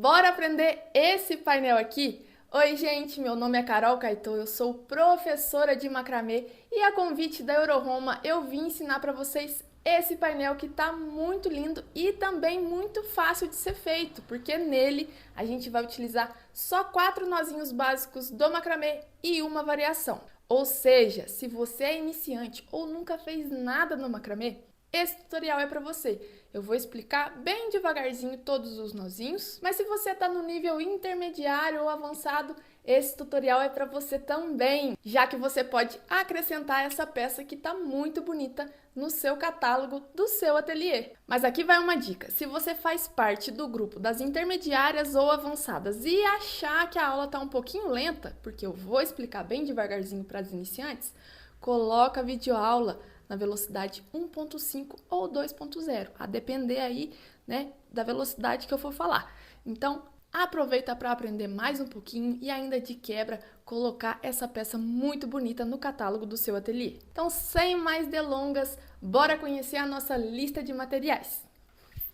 Bora aprender esse painel aqui? Oi, gente, meu nome é Carol Caetô, eu sou professora de macramê e a convite da Euroroma eu vim ensinar para vocês esse painel que tá muito lindo e também muito fácil de ser feito, porque nele a gente vai utilizar só 4 nozinhos básicos do macramê e uma variação. Ou seja, se você é iniciante ou nunca fez nada no macramê, esse tutorial é para você. Eu vou explicar bem devagarzinho todos os nozinhos, mas se você está no nível intermediário ou avançado, esse tutorial é para você também, já que você pode acrescentar essa peça que está muito bonita no seu catálogo do seu ateliê. Mas aqui vai uma dica: se você faz parte do grupo das intermediárias ou avançadas e achar que a aula está um pouquinho lenta, porque eu vou explicar bem devagarzinho para as iniciantes, coloca a videoaula na velocidade 1.5 ou 2.0, a depender aí, né, da velocidade que eu for falar. Então, aproveita para aprender mais um pouquinho e ainda de quebra colocar essa peça muito bonita no catálogo do seu ateliê. Então, sem mais delongas, bora conhecer a nossa lista de materiais.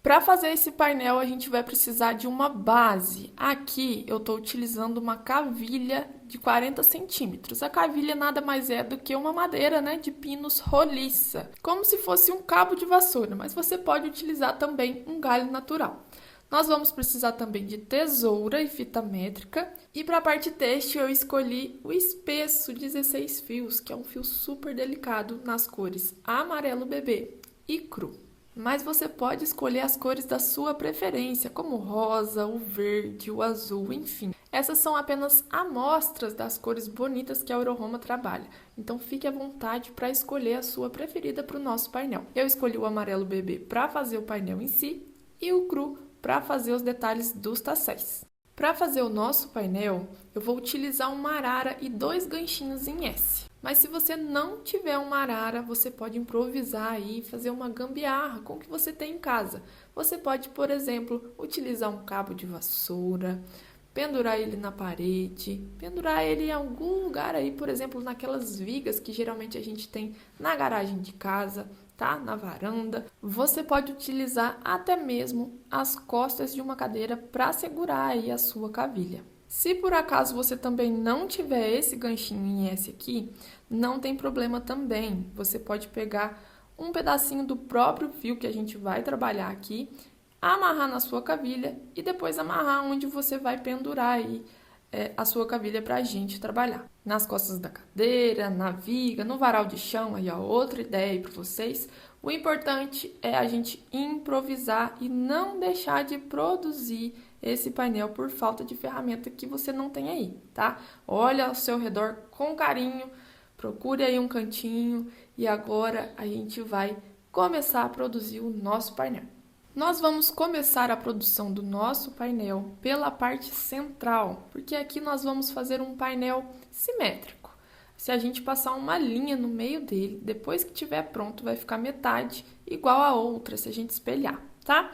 Para fazer esse painel, a gente vai precisar de uma base. Aqui eu estou utilizando uma cavilha de 40 centímetros. A cavilha nada mais é do que uma madeira, né, de pinos roliça, como se fosse um cabo de vassoura, mas você pode utilizar também um galho natural. Nós vamos precisar também de tesoura e fita métrica. E para a parte têxtil eu escolhi o espesso 16 fios, que é um fio super delicado nas cores amarelo bebê e cru. Mas você pode escolher as cores da sua preferência, como o rosa, o verde, o azul, enfim. Essas são apenas amostras das cores bonitas que a Euroroma trabalha. Então fique à vontade para escolher a sua preferida para o nosso painel. Eu escolhi o amarelo bebê para fazer o painel em si e o cru para fazer os detalhes dos tasséis. Para fazer o nosso painel, eu vou utilizar uma arara e 2 ganchinhos em S. Mas se você não tiver uma arara, você pode improvisar aí e fazer uma gambiarra com o que você tem em casa. Você pode, por exemplo, utilizar um cabo de vassoura, pendurar ele na parede, pendurar ele em algum lugar aí, por exemplo, naquelas vigas que geralmente a gente tem na garagem de casa, tá? Na varanda. Você pode utilizar até mesmo as costas de uma cadeira para segurar aí a sua cavilha. Se por acaso você também não tiver esse ganchinho em S aqui, não tem problema também. Você pode pegar um pedacinho do próprio fio que a gente vai trabalhar aqui, amarrar na sua cavilha e depois amarrar onde você vai pendurar aí a sua cavilha para a gente trabalhar. Nas costas da cadeira, na viga, no varal de chão, aí ó, outra ideia aí para vocês. O importante é a gente improvisar e não deixar de produzir esse painel por falta de ferramenta que você não tem aí, tá? Olha ao seu redor com carinho, procure aí um cantinho e agora a gente vai começar a produzir o nosso painel. Nós vamos começar a produção do nosso painel pela parte central, porque aqui nós vamos fazer um painel simétrico. Se a gente passar uma linha no meio dele, depois que estiver pronto, vai ficar metade igual a outra, se a gente espelhar, tá?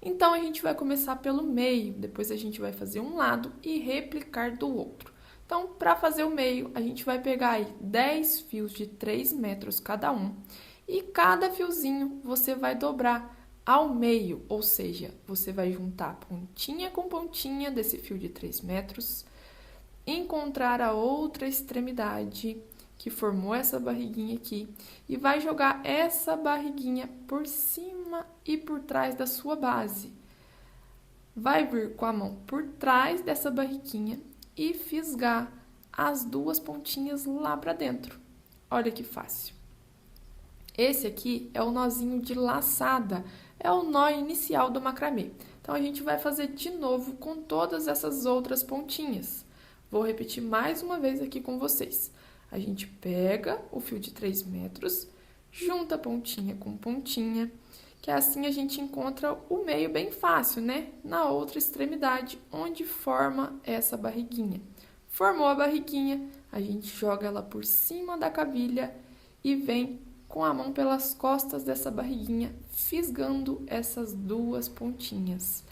Então, a gente vai começar pelo meio, depois a gente vai fazer um lado e replicar do outro. Então, para fazer o meio, a gente vai pegar aí 10 fios de 3 metros cada um e cada fiozinho você vai dobrar ao meio, ou seja, você vai juntar pontinha com pontinha desse fio de 3 metros, encontrar a outra extremidade que formou essa barriguinha aqui e vai jogar essa barriguinha por cima e por trás da sua base. Vai vir com a mão por trás dessa barriguinha e fisgar as 2 pontinhas lá para dentro. Olha que fácil. Esse aqui é o nozinho de laçada, é o nó inicial do macramê. Então, a gente vai fazer de novo com todas essas outras pontinhas. Vou repetir mais uma vez aqui com vocês. A gente pega o fio de 3 metros, junta pontinha com pontinha, que assim a gente encontra o meio bem fácil, né? Na outra extremidade, onde forma essa barriguinha. Formou a barriguinha, a gente joga ela por cima da cavilha e vem com a mão pelas costas dessa barriguinha, fisgando essas 2 pontinhas.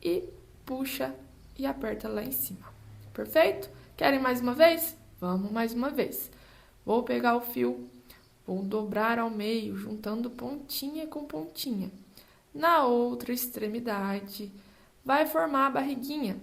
E puxa e aperta lá em cima. Perfeito? Querem mais uma vez? Vamos mais uma vez. Vou pegar o fio, vou dobrar ao meio, juntando pontinha com pontinha. Na outra extremidade, vai formar a barriguinha.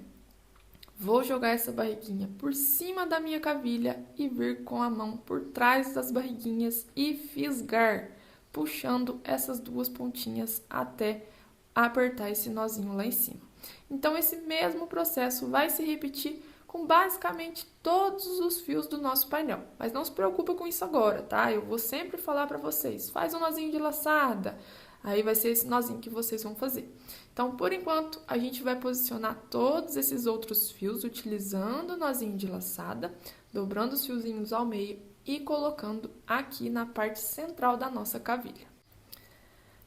Vou jogar essa barriguinha por cima da minha cavilha e vir com a mão por trás das barriguinhas e fisgar, puxando essas duas pontinhas até apertar esse nozinho lá em cima. Então, esse mesmo processo vai se repetir com basicamente todos os fios do nosso painel. Mas não se preocupa com isso agora, tá? Eu vou sempre falar para vocês, faz um nozinho de laçada, aí vai ser esse nozinho que vocês vão fazer. Então, por enquanto, a gente vai posicionar todos esses outros fios utilizando o nozinho de laçada, dobrando os fiozinhos ao meio e colocando aqui na parte central da nossa cavilha.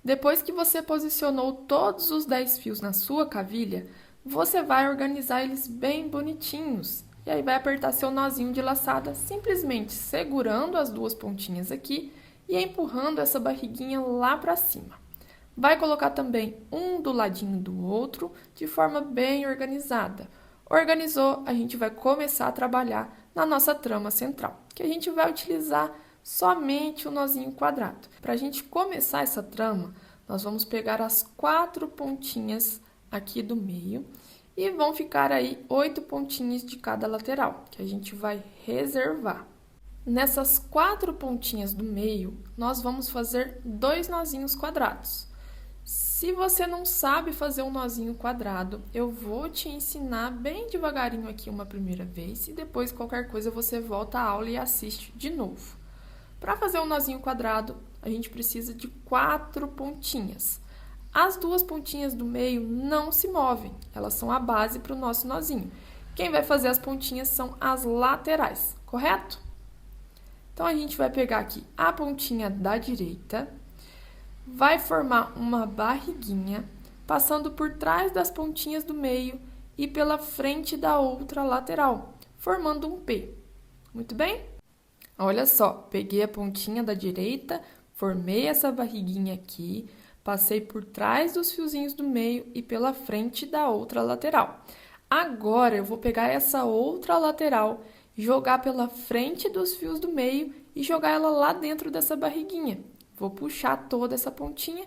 Depois que você posicionou todos os 10 fios na sua cavilha, você vai organizar eles bem bonitinhos. E aí vai apertar seu nozinho de laçada, simplesmente segurando as duas pontinhas aqui e empurrando essa barriguinha lá para cima. Vai colocar também um do ladinho do outro, de forma bem organizada. Organizou, a gente vai começar a trabalhar na nossa trama central, que a gente vai utilizar somente o nozinho quadrado. Para a gente começar essa trama, nós vamos pegar as 4 pontinhas aqui do meio e vão ficar aí 8 pontinhas de cada lateral, que a gente vai reservar. Nessas 4 pontinhas do meio, nós vamos fazer 2 nozinhos quadrados. Se você não sabe fazer um nozinho quadrado, eu vou te ensinar bem devagarinho aqui uma primeira vez e depois qualquer coisa você volta à aula e assiste de novo. Para fazer um nozinho quadrado, a gente precisa de 4 pontinhas. As duas pontinhas do meio não se movem, elas são a base para o nosso nozinho. Quem vai fazer as pontinhas são as laterais, correto? Então, a gente vai pegar aqui a pontinha da direita, vai formar uma barriguinha, passando por trás das pontinhas do meio e pela frente da outra lateral, formando um P. Muito bem? Olha só, peguei a pontinha da direita, formei essa barriguinha aqui, passei por trás dos fiozinhos do meio e pela frente da outra lateral. Agora, eu vou pegar essa outra lateral, jogar pela frente dos fios do meio e jogar ela lá dentro dessa barriguinha. Vou puxar toda essa pontinha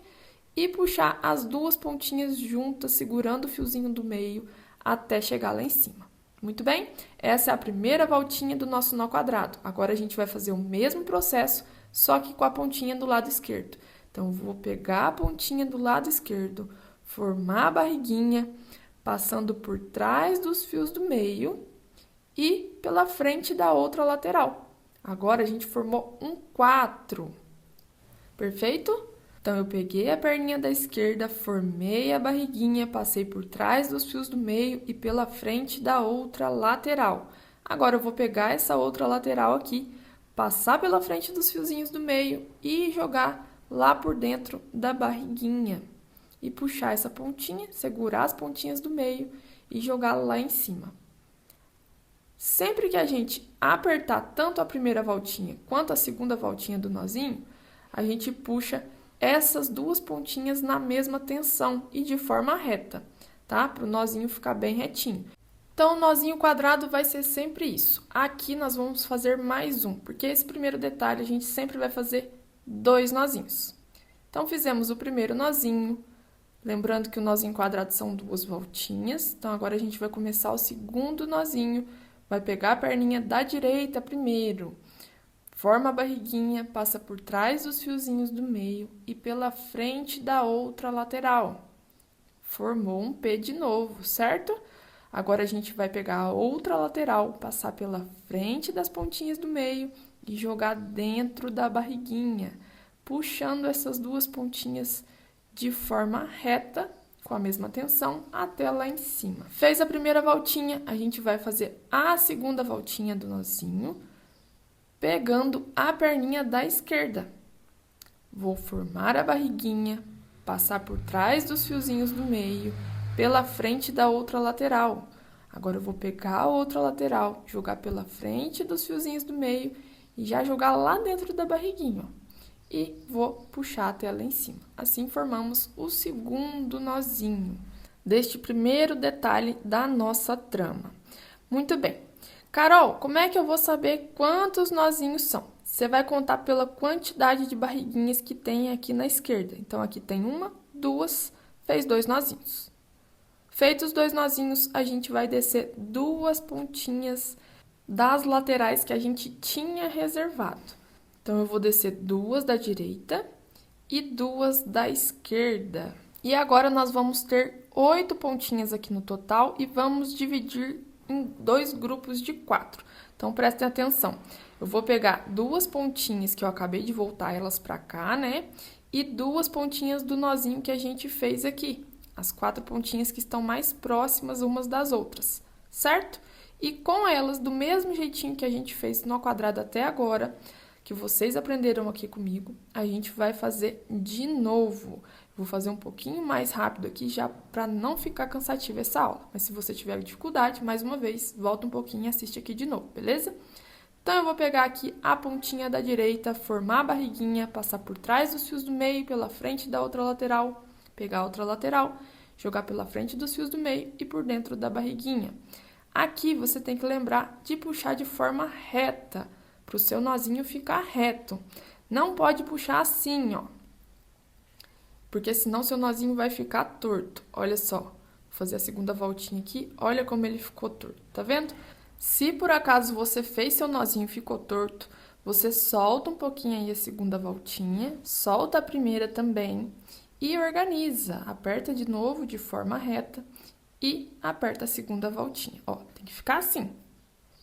e puxar as duas pontinhas juntas, segurando o fiozinho do meio até chegar lá em cima. Muito bem? Essa é a primeira voltinha do nosso nó quadrado. Agora, a gente vai fazer o mesmo processo, só que com a pontinha do lado esquerdo. Então, vou pegar a pontinha do lado esquerdo, formar a barriguinha, passando por trás dos fios do meio e pela frente da outra lateral. Agora, a gente formou um 4. Perfeito? Então, eu peguei a perninha da esquerda, formei a barriguinha, passei por trás dos fios do meio e pela frente da outra lateral. Agora, eu vou pegar essa outra lateral aqui, passar pela frente dos fiozinhos do meio e jogar lá por dentro da barriguinha. E puxar essa pontinha, segurar as pontinhas do meio e jogar lá em cima. Sempre que a gente apertar tanto a primeira voltinha quanto a segunda voltinha do nozinho, a gente puxa essas duas pontinhas na mesma tensão e de forma reta, tá? Para o nozinho ficar bem retinho. Então, o nozinho quadrado vai ser sempre isso. Aqui nós vamos fazer mais um, porque esse primeiro detalhe a gente sempre vai fazer 2 nozinhos. Então, fizemos o primeiro nozinho, lembrando que o nozinho quadrado são 2 voltinhas. Então, agora a gente vai começar o segundo nozinho, vai pegar a perninha da direita primeiro, forma a barriguinha, passa por trás dos fiozinhos do meio e pela frente da outra lateral. Formou um P de novo, certo? Agora, a gente vai pegar a outra lateral, passar pela frente das pontinhas do meio e jogar dentro da barriguinha, puxando essas duas pontinhas de forma reta, com a mesma tensão, até lá em cima. Fez a primeira voltinha, a gente vai fazer a segunda voltinha do nozinho, pegando a perninha da esquerda. Vou formar a barriguinha, passar por trás dos fiozinhos do meio, pela frente da outra lateral. Agora, eu vou pegar a outra lateral, jogar pela frente dos fiozinhos do meio e já jogar lá dentro da barriguinha, ó. E vou puxar até lá em cima. Assim, formamos o segundo nozinho deste primeiro detalhe da nossa trama. Muito bem. Carol, como é que eu vou saber quantos nozinhos são? Você vai contar pela quantidade de barriguinhas que tem aqui na esquerda. Então, aqui tem 1, 2, fez 2 nozinhos. Feitos os 2 nozinhos, a gente vai descer 2 pontinhas das laterais que a gente tinha reservado. Então, eu vou descer 2 da direita e 2 da esquerda. E agora, nós vamos ter 8 pontinhas aqui no total e vamos dividir em 2 grupos de 4. Então, prestem atenção. Eu vou pegar 2 pontinhas que eu acabei de voltar elas pra cá, né? E 2 pontinhas do nozinho que a gente fez aqui. As 4 pontinhas que estão mais próximas umas das outras, certo? E com elas, do mesmo jeitinho que a gente fez no quadrado até agora, que vocês aprenderam aqui comigo, a gente vai fazer de novo. Vou fazer um pouquinho mais rápido aqui já para não ficar cansativa essa aula. Mas se você tiver dificuldade, mais uma vez, volta um pouquinho e assiste aqui de novo, beleza? Então, eu vou pegar aqui a pontinha da direita, formar a barriguinha, passar por trás dos fios do meio, pela frente da outra lateral, pegar a outra lateral, jogar pela frente dos fios do meio e por dentro da barriguinha. Aqui, você tem que lembrar de puxar de forma reta, para o seu nozinho ficar reto. Não pode puxar assim, ó, porque senão seu nozinho vai ficar torto. Olha só, vou fazer a segunda voltinha aqui, olha como ele ficou torto, tá vendo? Se por acaso você fez seu nozinho e ficou torto, você solta um pouquinho aí a segunda voltinha, solta a primeira também e organiza. Aperta de novo de forma reta e aperta a segunda voltinha. Ó, tem que ficar assim.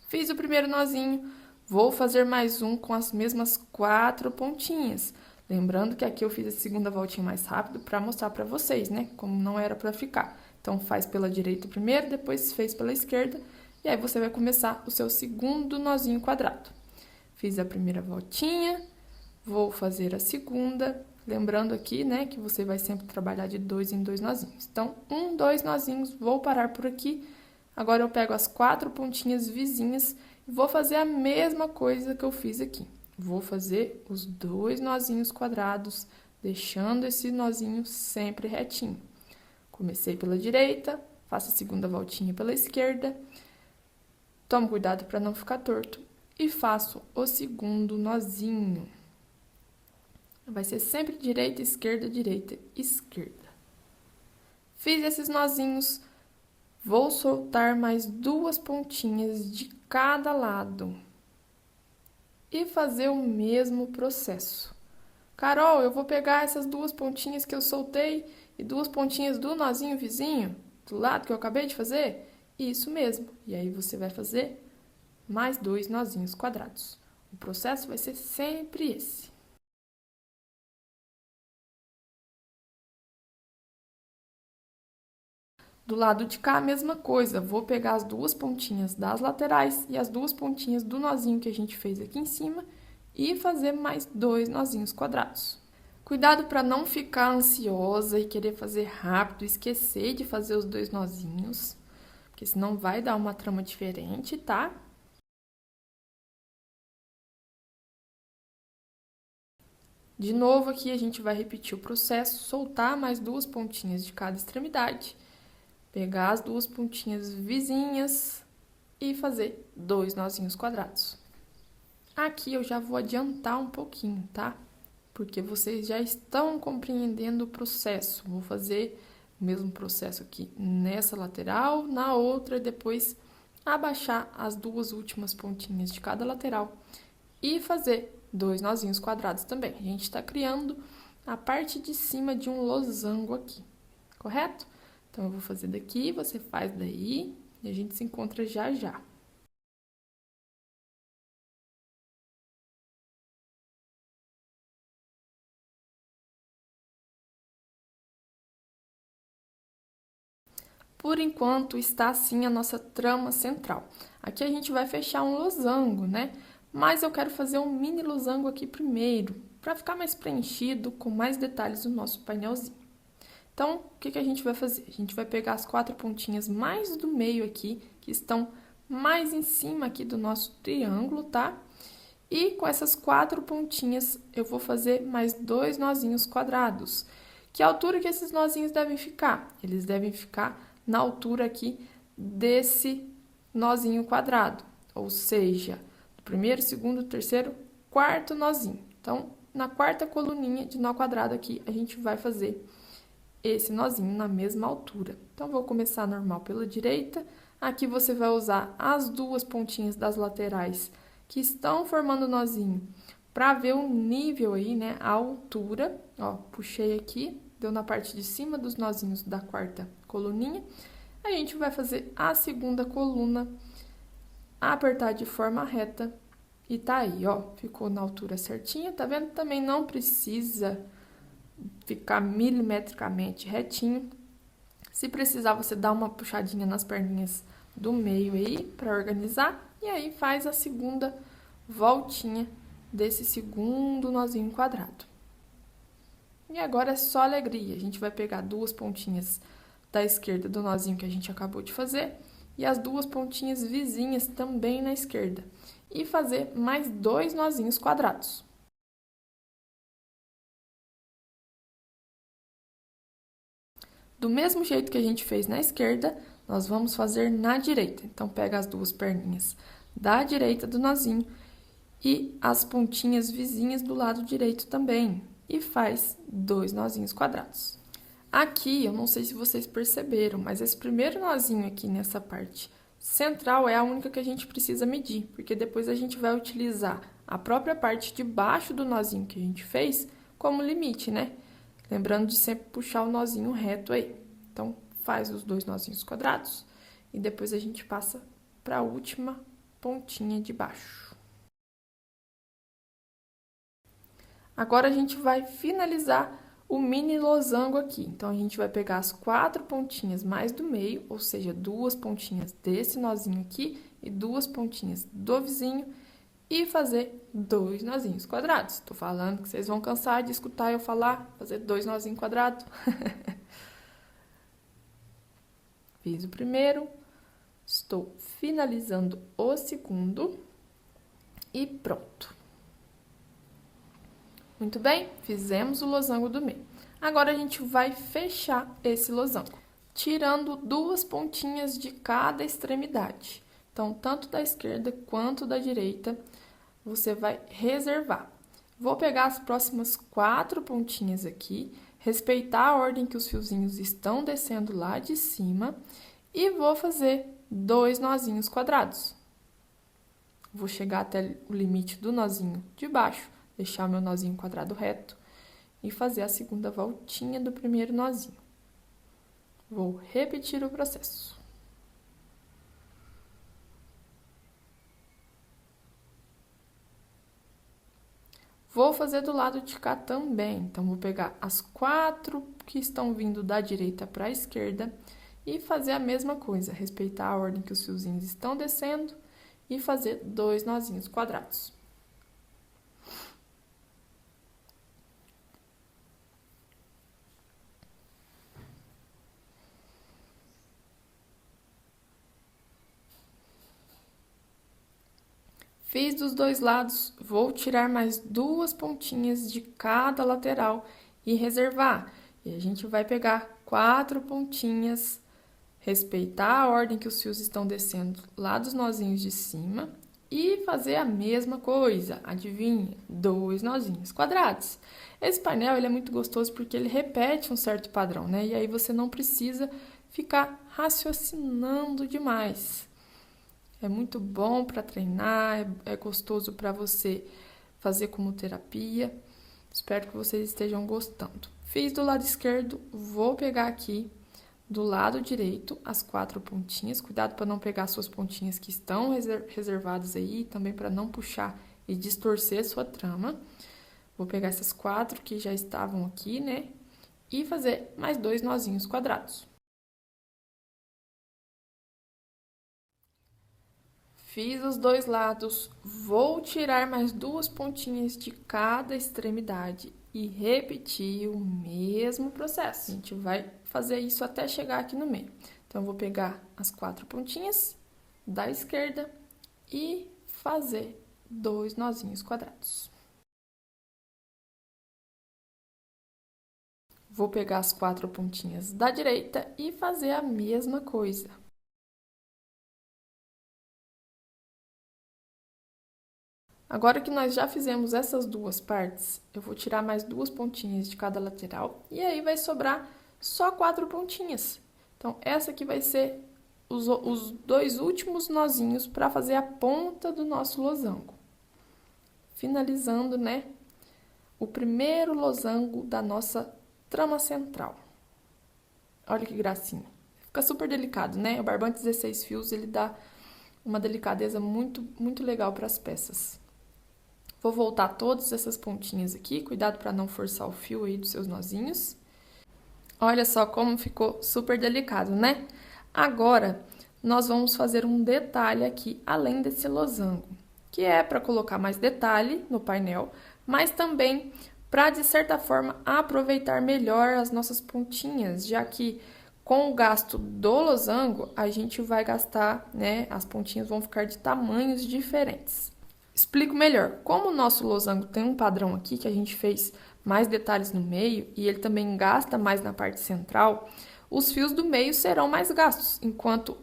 Fiz o primeiro nozinho, vou fazer mais um com as mesmas 4 pontinhas. Lembrando que aqui eu fiz a segunda voltinha mais rápido para mostrar para vocês, né? Como não era para ficar. Então, faz pela direita primeiro, depois fez pela esquerda. E aí, você vai começar o seu segundo nozinho quadrado. Fiz a primeira voltinha, vou fazer a segunda. Lembrando aqui, né, que você vai sempre trabalhar de 2 em 2 nozinhos. Então, 1, 2 nozinhos, vou parar por aqui. Agora, eu pego as 4 pontinhas vizinhas e vou fazer a mesma coisa que eu fiz aqui. Vou fazer os 2 nozinhos quadrados, deixando esse nozinho sempre retinho. Comecei pela direita, faço a segunda voltinha pela esquerda. Tomo cuidado para não ficar torto e faço o segundo nozinho. Vai ser sempre direita, esquerda, direita, esquerda. Fiz esses nozinhos, vou soltar mais 2 pontinhas de cada lado e fazer o mesmo processo. Carol, eu vou pegar essas 2 pontinhas que eu soltei e 2 pontinhas do nozinho vizinho, do lado que eu acabei de fazer? Isso mesmo. E aí, você vai fazer mais 2 nozinhos quadrados. O processo vai ser sempre esse. Do lado de cá, a mesma coisa. Vou pegar as 2 pontinhas das laterais e as 2 pontinhas do nozinho que a gente fez aqui em cima e fazer mais 2 nozinhos quadrados. Cuidado para não ficar ansiosa e querer fazer rápido, esquecer de fazer os 2 nozinhos, porque senão vai dar uma trama diferente, tá? De novo aqui, a gente vai repetir o processo, soltar mais 2 pontinhas de cada extremidade, pegar as 2 pontinhas vizinhas e fazer 2 nozinhos quadrados. Aqui eu já vou adiantar um pouquinho, tá? Porque vocês já estão compreendendo o processo. Vou fazer o mesmo processo aqui nessa lateral, na outra, e depois abaixar as 2 últimas pontinhas de cada lateral e fazer 2 nozinhos quadrados também. A gente está criando a parte de cima de um losango aqui, correto? Então, eu vou fazer daqui, você faz daí e a gente se encontra já já. Por enquanto, está assim a nossa trama central. Aqui a gente vai fechar um losango, né? Mas eu quero fazer um mini losango aqui primeiro, para ficar mais preenchido, com mais detalhes do nosso painelzinho. Então, o que a gente vai fazer? A gente vai pegar as 4 pontinhas mais do meio aqui, que estão mais em cima aqui do nosso triângulo, tá? E com essas 4 pontinhas, eu vou fazer mais 2 nozinhos quadrados. Que altura que esses nozinhos devem ficar? Eles devem ficar na altura aqui desse nozinho quadrado, ou seja, do primeiro, segundo, terceiro, quarto nozinho. Então, na quarta coluninha de nó quadrado aqui, a gente vai fazer esse nozinho na mesma altura. Então, vou começar normal pela direita. Aqui você vai usar as duas pontinhas das laterais que estão formando o nozinho para ver o nível aí, né, a altura. Ó, puxei aqui, deu na parte de cima dos nozinhos da quarta coluninha. A gente vai fazer a segunda coluna, apertar de forma reta e tá aí, ó, ficou na altura certinha, tá vendo? Também não precisa ficar milimetricamente retinho. Se precisar, você dá uma puxadinha nas perninhas do meio aí para organizar e aí faz a segunda voltinha desse segundo nozinho quadrado. E agora é só alegria. A gente vai pegar duas pontinhas da esquerda do nozinho que a gente acabou de fazer e as duas pontinhas vizinhas também na esquerda e fazer mais dois nozinhos quadrados. Do mesmo jeito que a gente fez na esquerda, nós vamos fazer na direita. Então, pega as duas perninhas da direita do nozinho e as pontinhas vizinhas do lado direito também. E faz dois nozinhos quadrados. Aqui, eu não sei se vocês perceberam, mas esse primeiro nozinho aqui nessa parte central é a única que a gente precisa medir, porque depois a gente vai utilizar a própria parte de baixo do nozinho que a gente fez como limite, né? Lembrando de sempre puxar o nozinho reto aí. Então, faz os dois nozinhos quadrados e depois a gente passa para a última pontinha de baixo. Agora, a gente vai finalizar o mini losango aqui. Então, a gente vai pegar as quatro pontinhas mais do meio, ou seja, duas pontinhas desse nozinho aqui e duas pontinhas do vizinho e fazer dois nozinhos quadrados. Tô falando que vocês vão cansar de escutar eu falar, fazer dois nozinhos quadrados. Fiz o primeiro, estou finalizando o segundo e pronto. Muito bem, fizemos o losango do meio. Agora, a gente vai fechar esse losango, tirando duas pontinhas de cada extremidade. Então, tanto da esquerda quanto da direita, você vai reservar. Vou pegar as próximas quatro pontinhas aqui, respeitar a ordem que os fiozinhos estão descendo lá de cima e vou fazer dois nozinhos quadrados. Vou chegar até o limite do nozinho de baixo, deixar meu nozinho quadrado reto e fazer a segunda voltinha do primeiro nozinho. Vou repetir o processo. Vou fazer do lado de cá também. Então, vou pegar as quatro que estão vindo da direita para a esquerda e fazer a mesma coisa, respeitar a ordem que os fiozinhos estão descendo e fazer dois nozinhos quadrados. Fiz dos dois lados, vou tirar mais duas pontinhas de cada lateral e reservar. E a gente vai pegar quatro pontinhas, respeitar a ordem que os fios estão descendo lá dos nozinhos de cima e fazer a mesma coisa. Adivinha? Dois nozinhos quadrados. Esse painel ele é muito gostoso porque ele repete um certo padrão, né? E aí você não precisa ficar raciocinando demais. É muito bom para treinar, é gostoso para você fazer como terapia. Espero que vocês estejam gostando. Fiz do lado esquerdo, vou pegar aqui do lado direito as quatro pontinhas. Cuidado para não pegar suas pontinhas que estão reservadas aí, também para não puxar e distorcer a sua trama. Vou pegar essas quatro que já estavam aqui, né? E fazer mais dois nozinhos quadrados. Fiz os dois lados, vou tirar mais duas pontinhas de cada extremidade e repetir o mesmo processo. A gente vai fazer isso até chegar aqui no meio. Então, eu vou pegar as quatro pontinhas da esquerda e fazer dois nozinhos quadrados. Vou pegar as quatro pontinhas da direita e fazer a mesma coisa. Agora que nós já fizemos essas duas partes, eu vou tirar mais duas pontinhas de cada lateral e aí vai sobrar só 4 pontinhas. Então, essa aqui vai ser os 2 últimos nozinhos para fazer a ponta do nosso losango. Finalizando, né, o primeiro losango da nossa trama central. Olha que gracinha. Fica super delicado, né? O barbante 16 fios, ele dá uma delicadeza muito, muito legal para as peças. Vou voltar todas essas pontinhas aqui, cuidado para não forçar o fio aí dos seus nozinhos. Olha só como ficou super delicado, né? Agora, nós vamos fazer um detalhe aqui, além desse losango, que é para colocar mais detalhe no painel, mas também para, de certa forma, aproveitar melhor as nossas pontinhas, já que com o gasto do losango, a gente vai gastar, né? As pontinhas vão ficar de tamanhos diferentes. Explico melhor. Como o nosso losango tem um padrão aqui, que a gente fez mais detalhes no meio, e ele também gasta mais na parte central, os fios do meio serão mais gastos, enquanto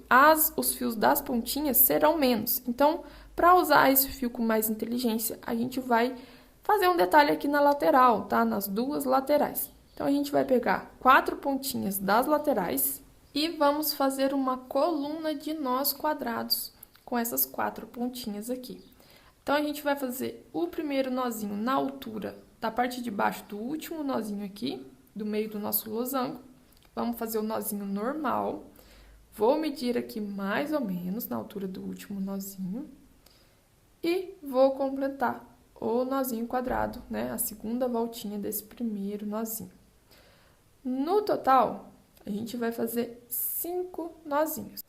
os fios das pontinhas serão menos. Então, para usar esse fio com mais inteligência, a gente vai fazer um detalhe aqui na lateral, tá? Nas duas laterais. Então, a gente vai pegar 4 pontinhas das laterais e vamos fazer uma coluna de nós quadrados com essas 4 pontinhas aqui. Então, a gente vai fazer o primeiro nozinho na altura da parte de baixo do último nozinho aqui, do meio do nosso losango. Vamos fazer o nozinho normal. Vou medir aqui mais ou menos na altura do último nozinho. E vou completar o nozinho quadrado, né? A segunda voltinha desse primeiro nozinho. No total, a gente vai fazer 5 nozinhos.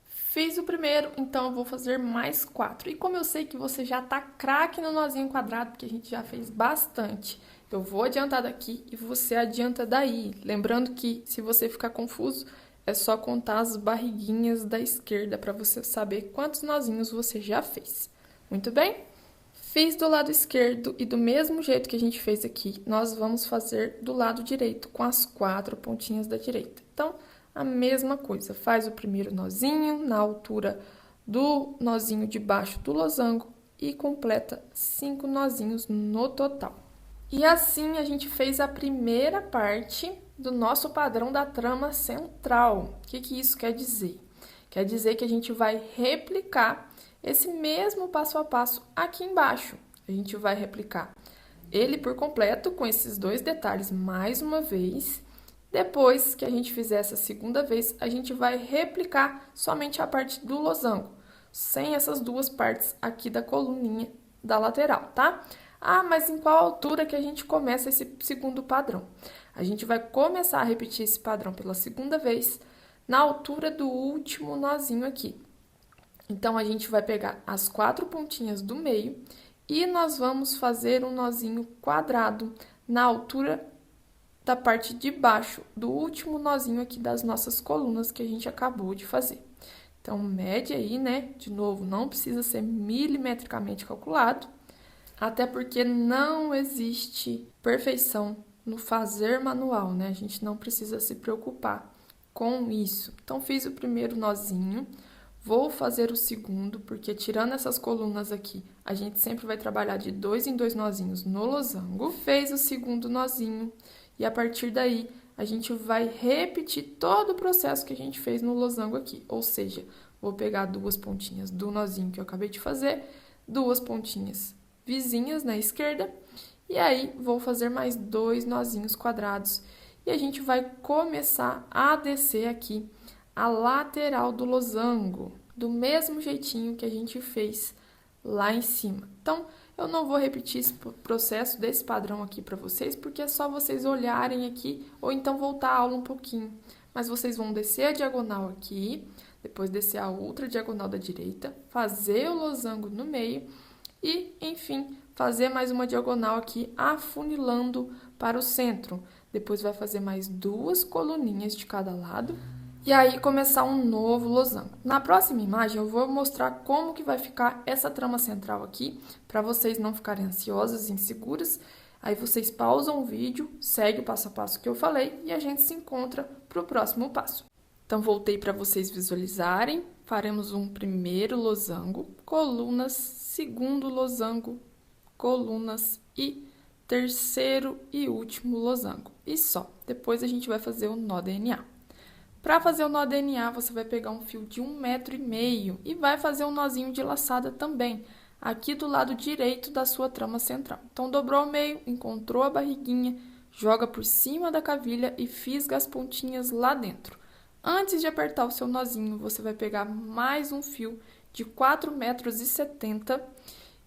Fiz o primeiro, então eu vou fazer mais 4. E como eu sei que você já tá craque no nozinho quadrado, porque a gente já fez bastante, eu vou adiantar daqui e você adianta daí. Lembrando que, se você ficar confuso, é só contar as barriguinhas da esquerda para você saber quantos nozinhos você já fez. Muito bem? Fiz do lado esquerdo e do mesmo jeito que a gente fez aqui, nós vamos fazer do lado direito, com as 4 pontinhas da direita. Então, a mesma coisa, faz o primeiro nozinho na altura do nozinho de baixo do losango e completa 5 nozinhos no total. E assim a gente fez a primeira parte do nosso padrão da trama central. O que isso quer dizer? Quer dizer que a gente vai replicar esse mesmo passo a passo aqui embaixo. A gente vai replicar ele por completo com esses 2 detalhes mais uma vez. Depois que a gente fizer essa segunda vez, a gente vai replicar somente a parte do losango, sem essas 2 partes aqui da coluninha da lateral, tá? Ah, mas em qual altura que a gente começa esse segundo padrão? A gente vai começar a repetir esse padrão pela segunda vez na altura do último nozinho aqui. Então, a gente vai pegar as 4 pontinhas do meio e nós vamos fazer um nozinho quadrado na altura da parte de baixo do último nozinho aqui das nossas colunas que a gente acabou de fazer. Então, mede aí, né? De novo, não precisa ser milimetricamente calculado, até porque não existe perfeição no fazer manual, né? A gente não precisa se preocupar com isso. Então, fiz o primeiro nozinho, vou fazer o segundo, porque tirando essas colunas aqui, a gente sempre vai trabalhar de 2 em 2 nozinhos no losango. Fez o segundo nozinho. E a partir daí, a gente vai repetir todo o processo que a gente fez no losango aqui. Ou seja, vou pegar 2 pontinhas do nozinho que eu acabei de fazer, 2 pontinhas vizinhas na esquerda, e aí vou fazer mais 2 nozinhos quadrados. E a gente vai começar a descer aqui a lateral do losango, do mesmo jeitinho que a gente fez lá em cima. Então, eu não vou repetir esse processo desse padrão aqui para vocês, porque é só vocês olharem aqui, ou então voltar a aula um pouquinho. Mas vocês vão descer a diagonal aqui, depois descer a outra diagonal da direita, fazer o losango no meio e, enfim, fazer mais uma diagonal aqui, afunilando para o centro. Depois vai fazer mais 2 coluninhas de cada lado. E aí começar um novo losango. Na próxima imagem eu vou mostrar como que vai ficar essa trama central aqui, para vocês não ficarem ansiosas e inseguras. Aí vocês pausam o vídeo, segue o passo a passo que eu falei e a gente se encontra para o próximo passo. Então voltei para vocês visualizarem, faremos um primeiro losango, colunas, segundo losango, colunas e terceiro e último losango. E só. Depois a gente vai fazer o nó DNA. Para fazer o nó DNA, você vai pegar um fio de 1,5 m e vai fazer um nozinho de laçada também, aqui do lado direito da sua trama central. Então, dobrou ao meio, encontrou a barriguinha, joga por cima da cavilha e fisga as pontinhas lá dentro. Antes de apertar o seu nozinho, você vai pegar mais um fio de 4,70 m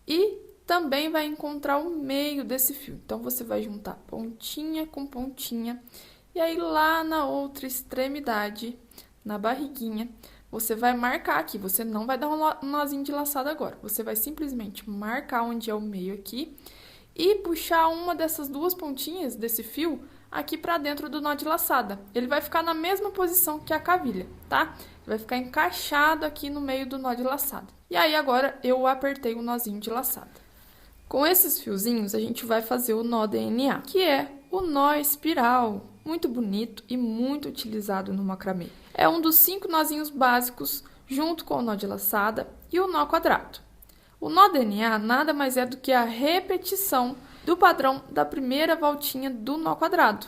e também vai encontrar o meio desse fio. Então, você vai juntar pontinha com pontinha e aí lá na outra extremidade, na barriguinha, você vai marcar aqui. Você não vai dar um nozinho de laçada agora. Você vai simplesmente marcar onde é o meio aqui e puxar uma dessas duas pontinhas desse fio aqui pra dentro do nó de laçada. Ele vai ficar na mesma posição que a cavilha, tá? Ele vai ficar encaixado aqui no meio do nó de laçada. E aí agora eu apertei o nozinho de laçada. Com esses fiozinhos a gente vai fazer o nó DNA, que é o nó espiral, muito bonito e muito utilizado no macramê. É um dos 5 nozinhos básicos, junto com o nó de laçada e o nó quadrado. O nó DNA nada mais é do que a repetição do padrão da primeira voltinha do nó quadrado.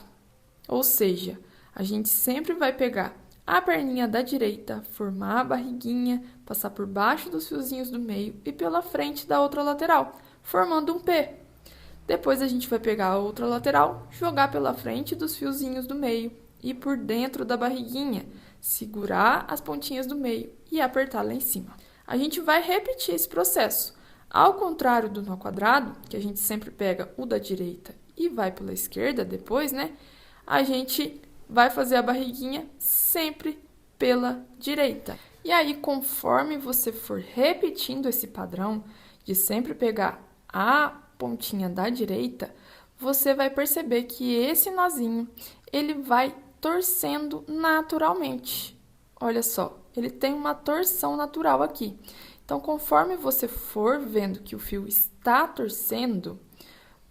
Ou seja, a gente sempre vai pegar a perninha da direita, formar a barriguinha, passar por baixo dos fiozinhos do meio e pela frente da outra lateral, formando um P. Depois a gente vai pegar a outra lateral, jogar pela frente dos fiozinhos do meio e por dentro da barriguinha, segurar as pontinhas do meio e apertar lá em cima. A gente vai repetir esse processo. Ao contrário do nó quadrado, que a gente sempre pega o da direita e vai pela esquerda depois, né? A gente vai fazer a barriguinha sempre pela direita. E aí, conforme você for repetindo esse padrão de sempre pegar a pontinha da direita, você vai perceber que esse nozinho, ele vai torcendo naturalmente. Olha só, ele tem uma torção natural aqui. Então, conforme você for vendo que o fio está torcendo,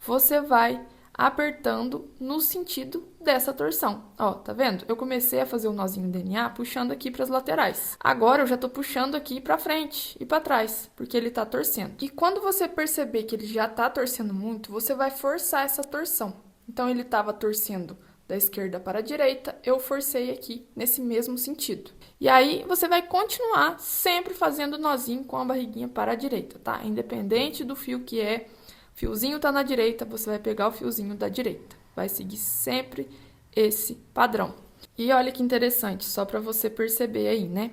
você vai apertando no sentido dessa torção. Ó, tá vendo? Eu comecei a fazer o nozinho DNA puxando aqui para as laterais. Agora eu já tô puxando aqui para frente e para trás, porque ele tá torcendo. E quando você perceber que ele já tá torcendo muito, você vai forçar essa torção. Então ele tava torcendo da esquerda para a direita, eu forcei aqui nesse mesmo sentido. E aí você vai continuar sempre fazendo nozinho com a barriguinha para a direita, tá? Independente do fio que é. Fiozinho tá na direita, você vai pegar o fiozinho da direita. Vai seguir sempre esse padrão. E olha que interessante, só para você perceber aí, né?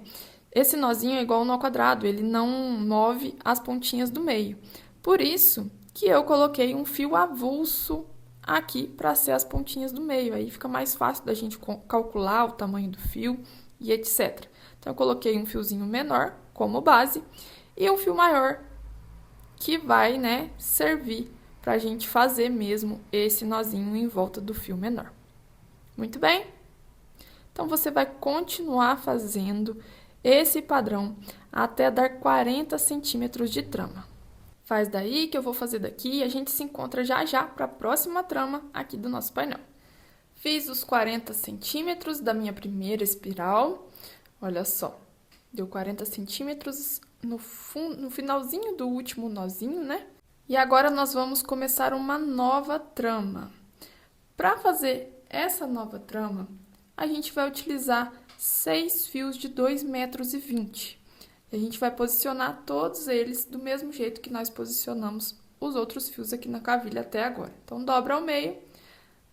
Esse nozinho é igual ao nó quadrado, ele não move as pontinhas do meio. Por isso que eu coloquei um fio avulso aqui para ser as pontinhas do meio. Aí fica mais fácil da gente calcular o tamanho do fio e etc. Então, eu coloquei um fiozinho menor como base e um fio maior que vai, né, servir para a gente fazer mesmo esse nozinho em volta do fio menor. Muito bem? Então, você vai continuar fazendo esse padrão até dar 40 centímetros de trama. Faz daí que eu vou fazer daqui e a gente se encontra já já para a próxima trama aqui do nosso painel. Fiz os 40 centímetros da minha primeira espiral. Olha só, deu 40 centímetros no finalzinho do último nozinho, né? E agora nós vamos começar uma nova trama. Para fazer essa nova trama, a gente vai utilizar 6 fios de 2,20 metros. A gente vai posicionar todos eles do mesmo jeito que nós posicionamos os outros fios aqui na cavilha até agora. Então, dobra ao meio,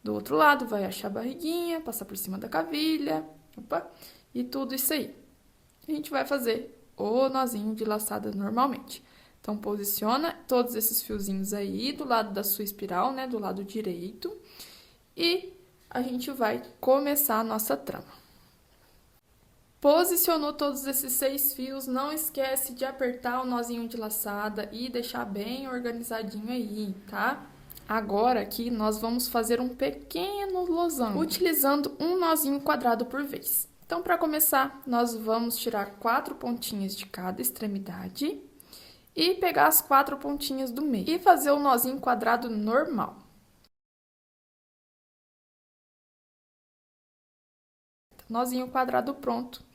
do outro lado vai achar a barriguinha, passar por cima da cavilha, opa, e tudo isso aí. A gente vai fazer o nozinho de laçada normalmente. Então, posiciona todos esses fiozinhos aí do lado da sua espiral, né, do lado direito, e a gente vai começar a nossa trama. Posicionou todos esses 6 fios, não esquece de apertar o nozinho de laçada e deixar bem organizadinho aí, tá? Agora aqui nós vamos fazer um pequeno losango, utilizando um nozinho quadrado por vez. Então, para começar, nós vamos tirar 4 pontinhas de cada extremidade e pegar as 4 pontinhas do meio e fazer o nozinho quadrado normal. Nozinho quadrado pronto.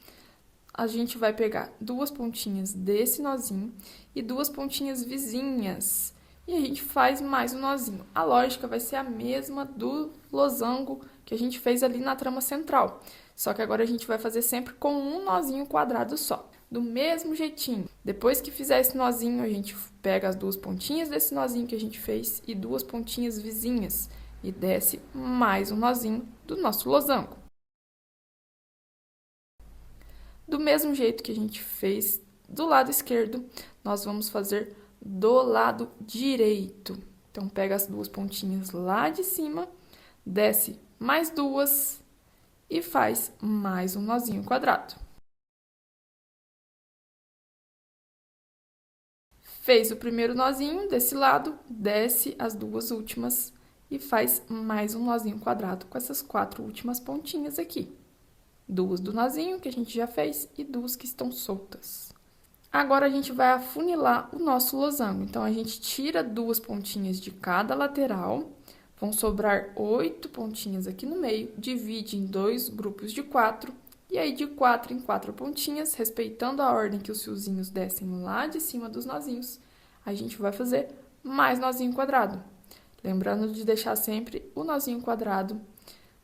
A gente vai pegar 2 pontinhas desse nozinho e 2 pontinhas vizinhas, e a gente faz mais um nozinho. A lógica vai ser a mesma do losango que a gente fez ali na trama central, só que agora a gente vai fazer sempre com um nozinho quadrado só. Do mesmo jeitinho, depois que fizer esse nozinho, a gente pega as duas pontinhas desse nozinho que a gente fez e duas pontinhas vizinhas e desce mais um nozinho do nosso losango. Do mesmo jeito que a gente fez do lado esquerdo, nós vamos fazer do lado direito. Então, pega as duas pontinhas lá de cima, desce mais duas e faz mais um nozinho quadrado. Fez o primeiro nozinho desse lado, desce as duas últimas e faz mais um nozinho quadrado com essas 4 últimas pontinhas aqui. Duas do nozinho que a gente já fez e duas que estão soltas. Agora a gente vai afunilar o nosso losango. Então, a gente tira 2 pontinhas de cada lateral, vão sobrar 8 pontinhas aqui no meio, divide em 2 grupos de 4, e aí de 4 em 4 pontinhas, respeitando a ordem que os fiozinhos descem lá de cima dos nozinhos, a gente vai fazer mais nozinho quadrado. Lembrando de deixar sempre o nozinho quadrado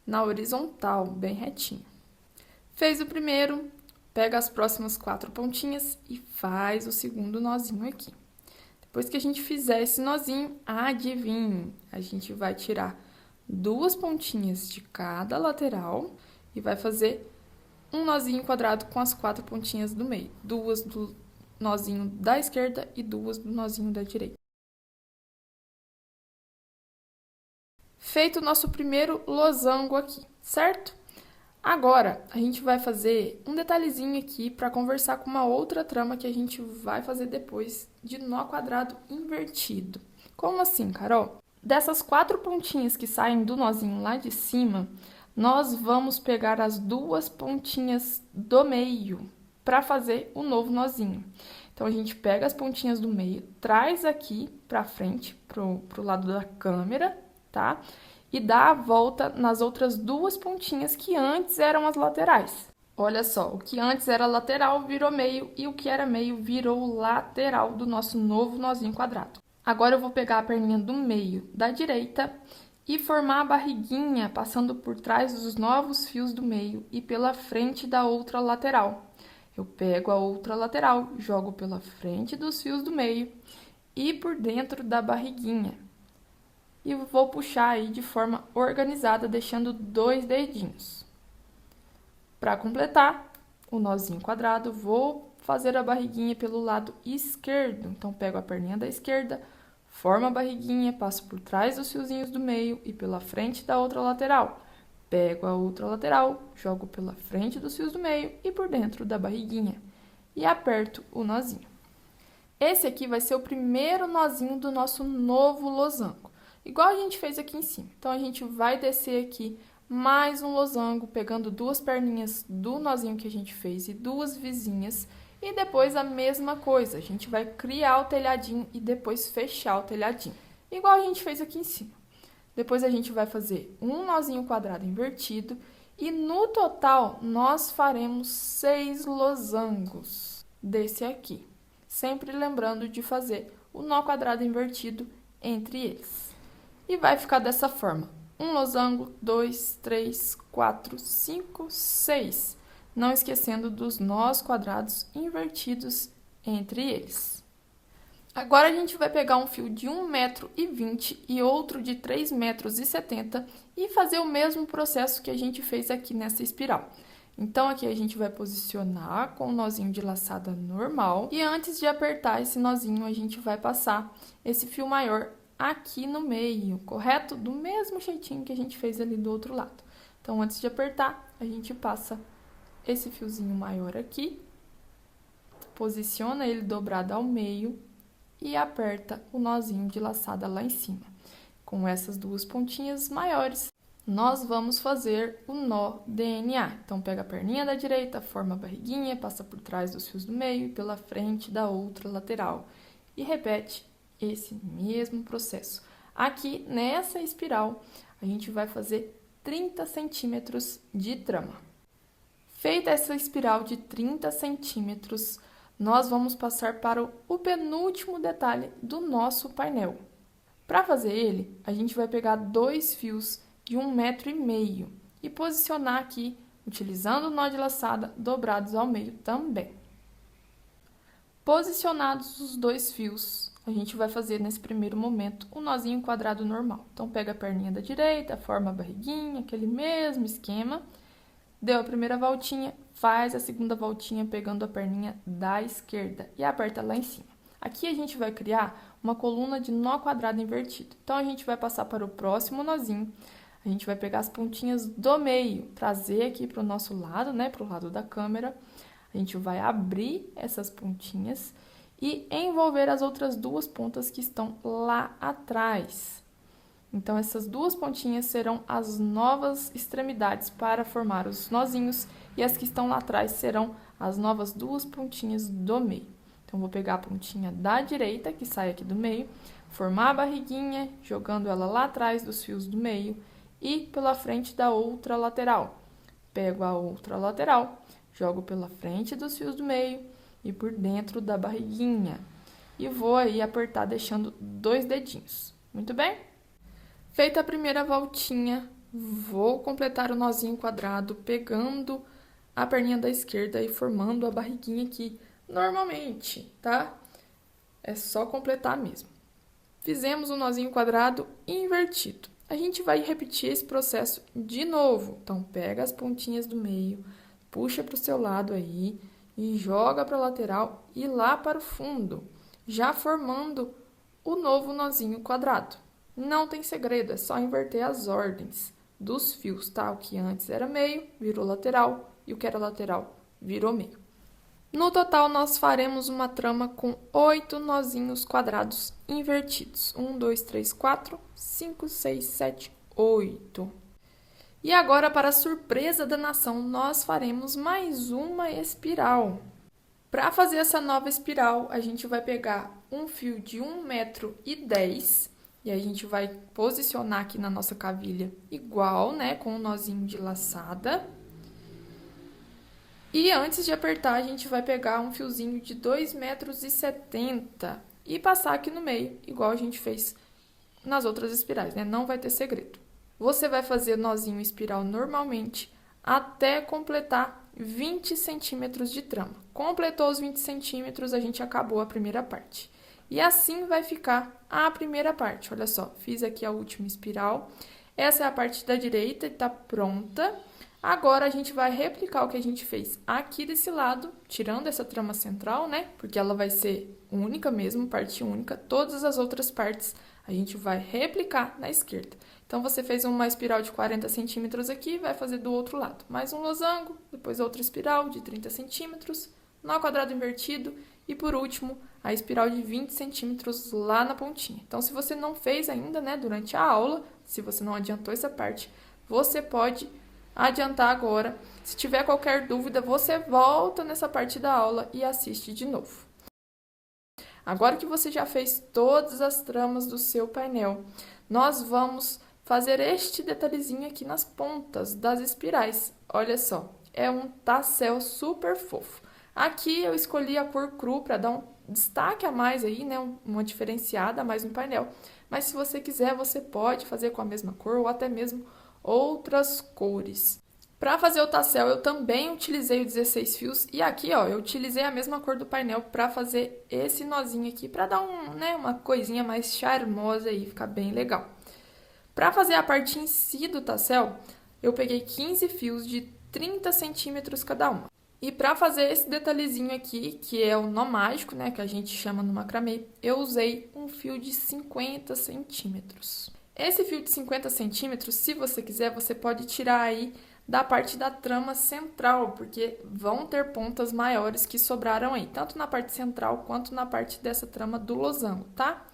na horizontal, bem retinho. Fez o primeiro, pega as próximas 4 pontinhas e faz o segundo nozinho aqui. Depois que a gente fizer esse nozinho, adivinhe, a gente vai tirar 2 pontinhas de cada lateral e vai fazer um nozinho quadrado com as 4 pontinhas do meio. 2 do nozinho da esquerda e 2 do nozinho da direita. Feito o nosso primeiro losango aqui, certo? Agora, a gente vai fazer um detalhezinho aqui para conversar com uma outra trama que a gente vai fazer depois de nó quadrado invertido. Como assim, Carol? Dessas 4 pontinhas que saem do nozinho lá de cima, nós vamos pegar as 2 pontinhas do meio para fazer o novo nozinho. Então, a gente pega as pontinhas do meio, traz aqui para frente, pro lado da câmera, tá? E dá a volta nas outras 2 pontinhas que antes eram as laterais. Olha só, o que antes era lateral virou meio e o que era meio virou lateral do nosso novo nozinho quadrado. Agora eu vou pegar a perninha do meio da direita e formar a barriguinha passando por trás dos novos fios do meio e pela frente da outra lateral. Eu pego a outra lateral, jogo pela frente dos fios do meio e por dentro da barriguinha. E vou puxar aí de forma organizada, deixando 2 dedinhos. Para completar o nozinho quadrado, vou fazer a barriguinha pelo lado esquerdo. Então, pego a perninha da esquerda, formo a barriguinha, passo por trás dos fiozinhos do meio e pela frente da outra lateral. Pego a outra lateral, jogo pela frente dos fios do meio e por dentro da barriguinha. E aperto o nozinho. Esse aqui vai ser o primeiro nozinho do nosso novo losango. Igual a gente fez aqui em cima. Então, a gente vai descer aqui mais um losango, pegando 2 perninhas do nozinho que a gente fez e 2 vizinhas. E depois a mesma coisa, a gente vai criar o telhadinho e depois fechar o telhadinho. Igual a gente fez aqui em cima. Depois a gente vai fazer um nozinho quadrado invertido e no total nós faremos 6 losangos desse aqui. Sempre lembrando de fazer o nó quadrado invertido entre eles. E vai ficar dessa forma. Um losango, 2, 3, 4, 5, 6. Não esquecendo dos nós quadrados invertidos entre eles. Agora, a gente vai pegar um fio de 1,20 m e outro de 3,70 m e fazer o mesmo processo que a gente fez aqui nessa espiral. Então, aqui a gente vai posicionar com o nozinho de laçada normal. E antes de apertar esse nozinho, a gente vai passar esse fio maior aqui no meio, correto? Do mesmo jeitinho que a gente fez ali do outro lado. Então, antes de apertar, a gente passa esse fiozinho maior aqui, posiciona ele dobrado ao meio e aperta o nozinho de laçada lá em cima. Com essas 2 pontinhas maiores, nós vamos fazer o nó DNA. Então, pega a perninha da direita, forma a barriguinha, passa por trás dos fios do meio e pela frente da outra lateral. E repete esse mesmo processo. Aqui, nessa espiral, a gente vai fazer 30 centímetros de trama. Feita essa espiral de 30 centímetros, nós vamos passar para o penúltimo detalhe do nosso painel, Para fazer ele, a gente vai pegar 2 fios de 1,5 m e posicionar aqui, utilizando o nó de laçada, dobrados ao meio também. Posicionados os 2 fios, a gente vai fazer nesse primeiro momento um nozinho quadrado normal. Então, pega a perninha da direita, forma a barriguinha, aquele mesmo esquema. Deu a primeira voltinha, faz a segunda voltinha pegando a perninha da esquerda e aperta lá em cima. Aqui a gente vai criar uma coluna de nó quadrado invertido. Então, a gente vai passar para o próximo nozinho. A gente vai pegar as pontinhas do meio, trazer aqui para o nosso lado, né, para o lado da câmera. A gente vai abrir essas pontinhas e envolver as outras 2 pontas que estão lá atrás. Então, essas 2 pontinhas serão as novas extremidades para formar os nozinhos e as que estão lá atrás serão as novas 2 pontinhas do meio. Então, vou pegar a pontinha da direita, que sai aqui do meio, formar a barriguinha, jogando ela lá atrás dos fios do meio e pela frente da outra lateral. Pego a outra lateral, jogo pela frente dos fios do meio e por dentro da barriguinha. E vou aí apertar deixando 2 dedinhos. Muito bem? Feita a primeira voltinha, vou completar o nozinho quadrado, pegando a perninha da esquerda e formando a barriguinha aqui, normalmente, tá? É só completar mesmo. Fizemos o nozinho quadrado invertido. A gente vai repetir esse processo de novo. Então, pega as pontinhas do meio, puxa para o seu lado aí e joga para a lateral e lá para o fundo, já formando o novo nozinho quadrado. Não tem segredo, é só inverter as ordens dos fios, tá? O que antes era meio, virou lateral, e o que era lateral, virou meio. No total, nós faremos uma trama com 8 nozinhos quadrados invertidos. 1, 2, 3, 4, 5, 6, 7, 8. E agora, para a surpresa da nação, nós faremos mais uma espiral. Para fazer essa nova espiral, a gente vai pegar um fio de 1,10 m e a gente vai posicionar aqui na nossa cavilha igual, né, com o nozinho de laçada. E antes de apertar, a gente vai pegar um fiozinho de 2,70 m e passar aqui no meio, igual a gente fez nas outras espirais, né? Não vai ter segredo. Você vai fazer nozinho espiral normalmente até completar 20 centímetros de trama. Completou os 20 centímetros, a gente acabou a primeira parte. E assim vai ficar a primeira parte. Olha só, fiz aqui a última espiral. Essa é a parte da direita e tá pronta. Agora, a gente vai replicar o que a gente fez aqui desse lado, tirando essa trama central, né? Porque ela vai ser única mesmo, parte única. Todas as outras partes a gente vai replicar na esquerda. Então, você fez uma espiral de 40 centímetros aqui, vai fazer do outro lado. Mais um losango, depois outra espiral de 30 centímetros, nó quadrado invertido e, por último, a espiral de 20 centímetros lá na pontinha. Então, se você não fez ainda, né, durante a aula, se você não adiantou essa parte, você pode adiantar agora. Se tiver qualquer dúvida, você volta nessa parte da aula e assiste de novo. Agora que você já fez todas as tramas do seu painel, nós vamos fazer este detalhezinho aqui nas pontas das espirais. Olha só, é um tassel super fofo. Aqui eu escolhi a cor cru para dar um destaque a mais aí, né, uma diferenciada a mais no painel. Mas se você quiser, você pode fazer com a mesma cor ou até mesmo outras cores. Para fazer o tassel, eu também utilizei o 16 fios e aqui, ó, eu utilizei a mesma cor do painel para fazer esse nozinho aqui, para dar uma coisinha mais charmosa aí, ficar bem legal. Para fazer a parte em si do tassel, eu peguei 15 fios de 30 centímetros cada uma. E para fazer esse detalhezinho aqui, que é o nó mágico, né, que a gente chama no macramê, eu usei um fio de 50 centímetros. Esse fio de 50 centímetros, se você quiser, você pode tirar aí da parte da trama central, porque vão ter pontas maiores que sobraram aí, tanto na parte central quanto na parte dessa trama do losango, tá?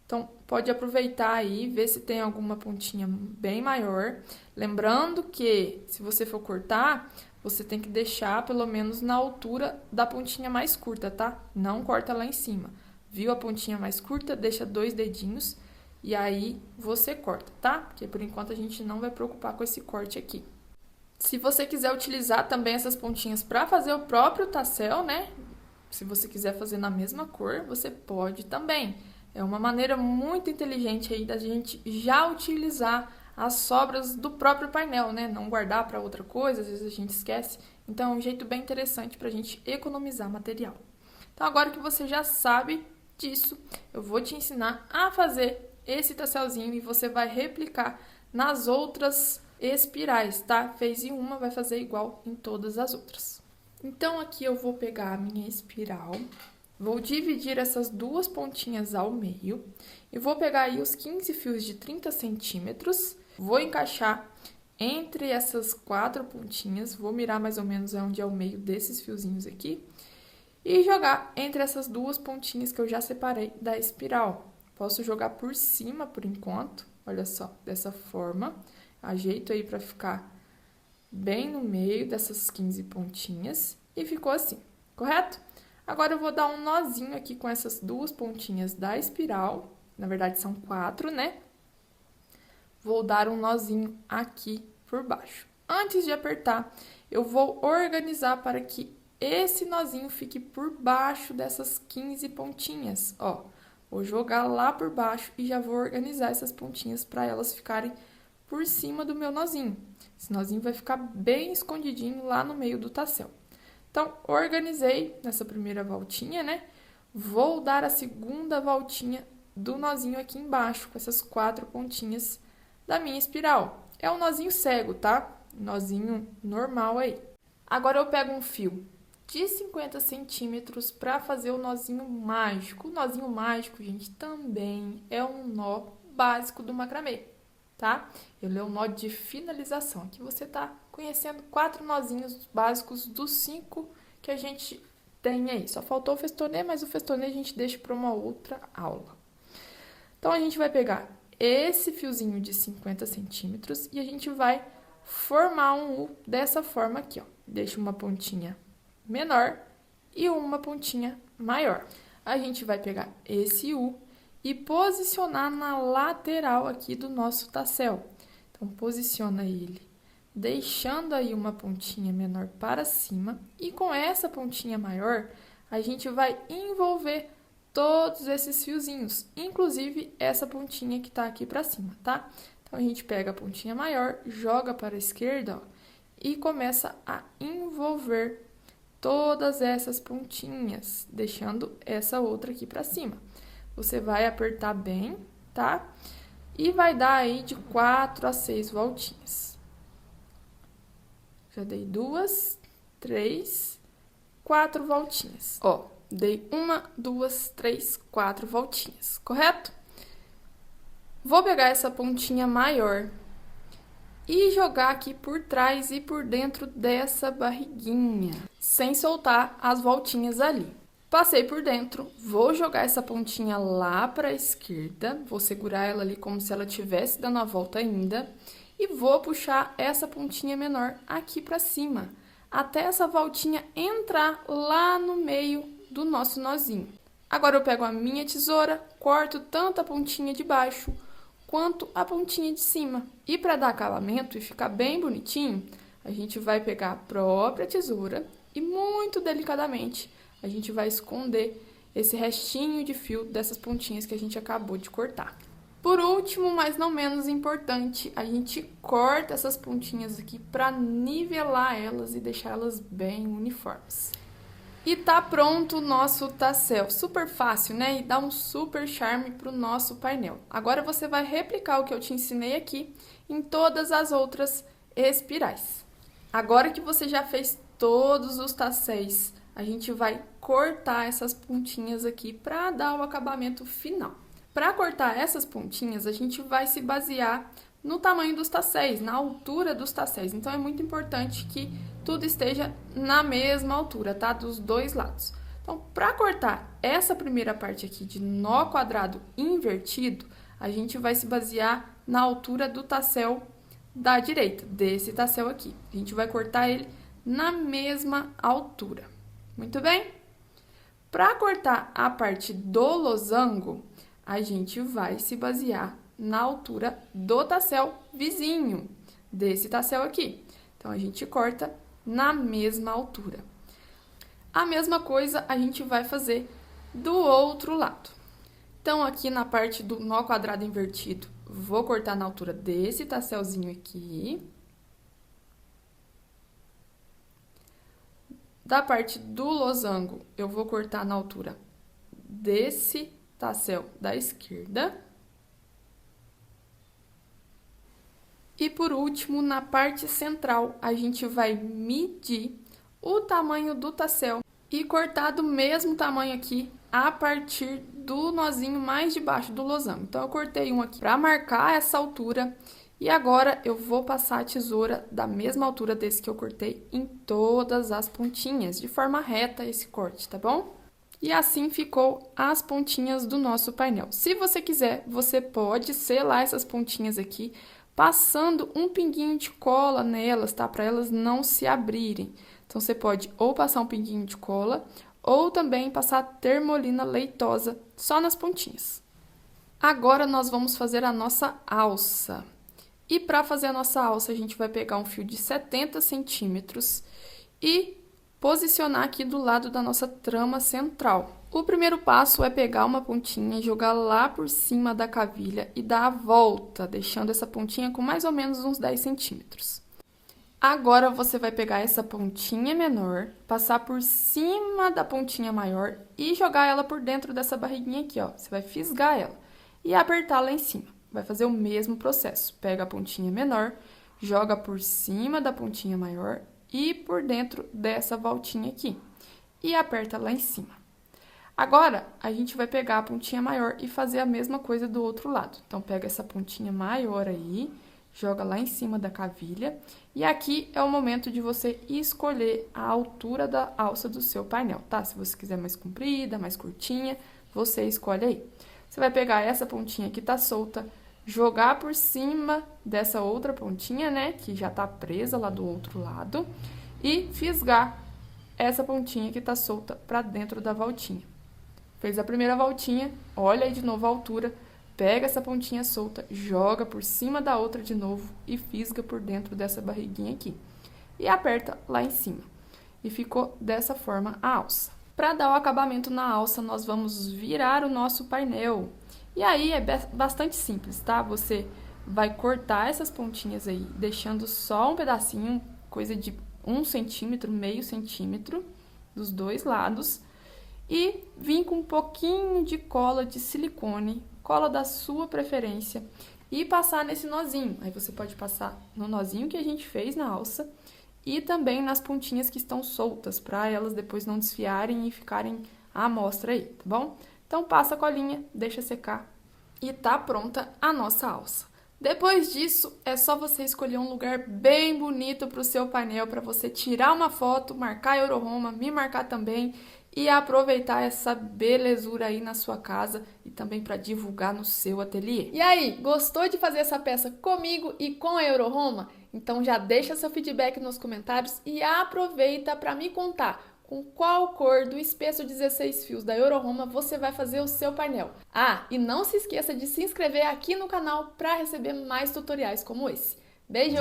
Então, pode aproveitar aí, ver se tem alguma pontinha bem maior. Lembrando que, se você for cortar, você tem que deixar pelo menos na altura da pontinha mais curta, tá? Não corta lá em cima. Viu a pontinha mais curta? Deixa 2 dedinhos e aí você corta, tá? Porque por enquanto a gente não vai preocupar com esse corte aqui. Se você quiser utilizar também essas pontinhas para fazer o próprio tassel, né? Se você quiser fazer na mesma cor, você pode também. É uma maneira muito inteligente aí da gente já utilizar as sobras do próprio painel, né? Não guardar para outra coisa, às vezes a gente esquece. Então, é um jeito bem interessante para a gente economizar material. Então, agora que você já sabe disso, eu vou te ensinar a fazer esse tasselzinho e você vai replicar nas outras espirais, tá? Fez em uma, vai fazer igual em todas as outras. Então, aqui eu vou pegar a minha espiral, vou dividir essas duas pontinhas ao meio e vou pegar aí os 15 fios de 30 centímetros, vou encaixar entre essas 4 pontinhas, vou mirar mais ou menos onde é o meio desses fiozinhos aqui e jogar entre essas duas pontinhas que eu já separei da espiral. Posso jogar por cima por enquanto, olha só, dessa forma. Ajeito aí para ficar bem no meio dessas 15 pontinhas e ficou assim, correto? Agora eu vou dar um nozinho aqui com essas duas pontinhas da espiral, na verdade são 4, né? Vou dar um nozinho aqui por baixo. Antes de apertar, eu vou organizar para que esse nozinho fique por baixo dessas 15 pontinhas, ó. Vou jogar lá por baixo e já vou organizar essas pontinhas para elas ficarem por cima do meu nozinho. Esse nozinho vai ficar bem escondidinho lá no meio do tassel. Então, organizei nessa primeira voltinha, né? Vou dar a segunda voltinha do nozinho aqui embaixo, com essas 4 pontinhas da minha espiral. É um nozinho cego, tá? Nozinho normal aí. Agora, eu pego um fio de 50 centímetros para fazer o nozinho mágico. O nozinho mágico, gente, também é um nó básico do macramê, tá? Ele é um nó de finalização. Aqui você tá conhecendo 4 nozinhos básicos dos 5 que a gente tem aí. Só faltou o festonê, mas o festonê a gente deixa para uma outra aula. Então, a gente vai pegar esse fiozinho de 50 centímetros e a gente vai formar um U dessa forma aqui, ó. Deixa uma pontinha menor e uma pontinha maior. A gente vai pegar esse U e posicionar na lateral aqui do nosso tassel. Então, posiciona ele, deixando aí uma pontinha menor para cima. E com essa pontinha maior, a gente vai envolver todos esses fiozinhos, inclusive essa pontinha que tá aqui para cima, tá? Então, a gente pega a pontinha maior, joga para a esquerda, ó, e começa a envolver todas essas pontinhas, deixando essa outra aqui para cima. Você vai apertar bem, tá? E vai dar aí de 4 a 6 voltinhas. Já dei 2, 3, 4 voltinhas. Ó, dei 1, 2, 3, 4 voltinhas, correto? Vou pegar essa pontinha maior e jogar aqui por trás e por dentro dessa barriguinha, sem soltar as voltinhas ali. Passei por dentro, vou jogar essa pontinha lá para a esquerda, vou segurar ela ali como se ela estivesse dando a volta ainda, e vou puxar essa pontinha menor aqui para cima, até essa voltinha entrar lá no meio do nosso nozinho. Agora eu pego a minha tesoura, corto tanto a pontinha de baixo quanto a pontinha de cima. E para dar acabamento e ficar bem bonitinho, a gente vai pegar a própria tesoura e muito delicadamente a gente vai esconder esse restinho de fio dessas pontinhas que a gente acabou de cortar. Por último, mas não menos importante, a gente corta essas pontinhas aqui para nivelar elas e deixar elas bem uniformes. E tá pronto o nosso tassel, super fácil, né? E dá um super charme pro nosso painel. Agora você vai replicar o que eu te ensinei aqui em todas as outras espirais. Agora que você já fez todos os tasséis, a gente vai cortar essas pontinhas aqui para dar o acabamento final. Para cortar essas pontinhas, a gente vai se basear no tamanho dos tasséis, na altura dos tasséis. Então, é muito importante que tudo esteja na mesma altura, tá? Dos dois lados. Então, para cortar essa primeira parte aqui de nó quadrado invertido, a gente vai se basear na altura do tassel da direita, desse tassel aqui. A gente vai cortar ele na mesma altura. Muito bem? Para cortar a parte do losango, a gente vai se basear na altura do tassel vizinho, desse tassel aqui. Então, a gente corta na mesma altura. A mesma coisa a gente vai fazer do outro lado. Então, aqui na parte do nó quadrado invertido, vou cortar na altura desse tasselzinho aqui. Da parte do losango, eu vou cortar na altura desse tassel da esquerda. E por último, na parte central, a gente vai medir o tamanho do tassel e cortar do mesmo tamanho aqui a partir do nozinho mais de baixo do losango. Então, eu cortei um aqui para marcar essa altura e agora eu vou passar a tesoura da mesma altura desse que eu cortei em todas as pontinhas, de forma reta esse corte, tá bom? E assim ficou as pontinhas do nosso painel. Se você quiser, você pode selar essas pontinhas aqui, passando um pinguinho de cola nelas, tá? Para elas não se abrirem. Então, você pode ou passar um pinguinho de cola, ou também passar termolina leitosa só nas pontinhas. Agora, nós vamos fazer a nossa alça. E para fazer a nossa alça, a gente vai pegar um fio de 70 centímetros e posicionar aqui do lado da nossa trama central. O primeiro passo é pegar uma pontinha, jogar lá por cima da cavilha e dar a volta, deixando essa pontinha com mais ou menos uns 10 centímetros. Agora, você vai pegar essa pontinha menor, passar por cima da pontinha maior e jogar ela por dentro dessa barriguinha aqui, ó. Você vai fisgar ela e apertar lá em cima. Vai fazer o mesmo processo. Pega a pontinha menor, joga por cima da pontinha maior e por dentro dessa voltinha aqui. E aperta lá em cima. Agora, a gente vai pegar a pontinha maior e fazer a mesma coisa do outro lado. Então, pega essa pontinha maior aí, joga lá em cima da cavilha. E aqui é o momento de você escolher a altura da alça do seu painel, tá? Se você quiser mais comprida, mais curtinha, você escolhe aí. Você vai pegar essa pontinha que tá solta, jogar por cima dessa outra pontinha, né, que já tá presa lá do outro lado, e fisgar essa pontinha que tá solta pra dentro da voltinha. Fez a primeira voltinha, olha aí de novo a altura, pega essa pontinha solta, joga por cima da outra de novo e fisga por dentro dessa barriguinha aqui. E aperta lá em cima. E ficou dessa forma a alça. Para dar o acabamento na alça, nós vamos virar o nosso painel. E aí é bastante simples, tá? Você vai cortar essas pontinhas aí, deixando só um pedacinho, coisa de 1 centímetro, meio centímetro, dos dois lados. E vir com um pouquinho de cola de silicone, cola da sua preferência, e passar nesse nozinho. Aí você pode passar no nozinho que a gente fez na alça e também nas pontinhas que estão soltas, para elas depois não desfiarem e ficarem à mostra aí, tá bom? Então, passa a colinha, deixa secar e tá pronta a nossa alça. Depois disso, é só você escolher um lugar bem bonito para o seu painel, para você tirar uma foto, marcar a Euroroma, me marcar também e aproveitar essa belezura aí na sua casa e também para divulgar no seu ateliê. E aí, gostou de fazer essa peça comigo e com a Euroroma? Então já deixa seu feedback nos comentários e aproveita para me contar com qual cor do espesso 16 fios da Euroroma você vai fazer o seu painel. Ah, e não se esqueça de se inscrever aqui no canal para receber mais tutoriais como esse. Beijo!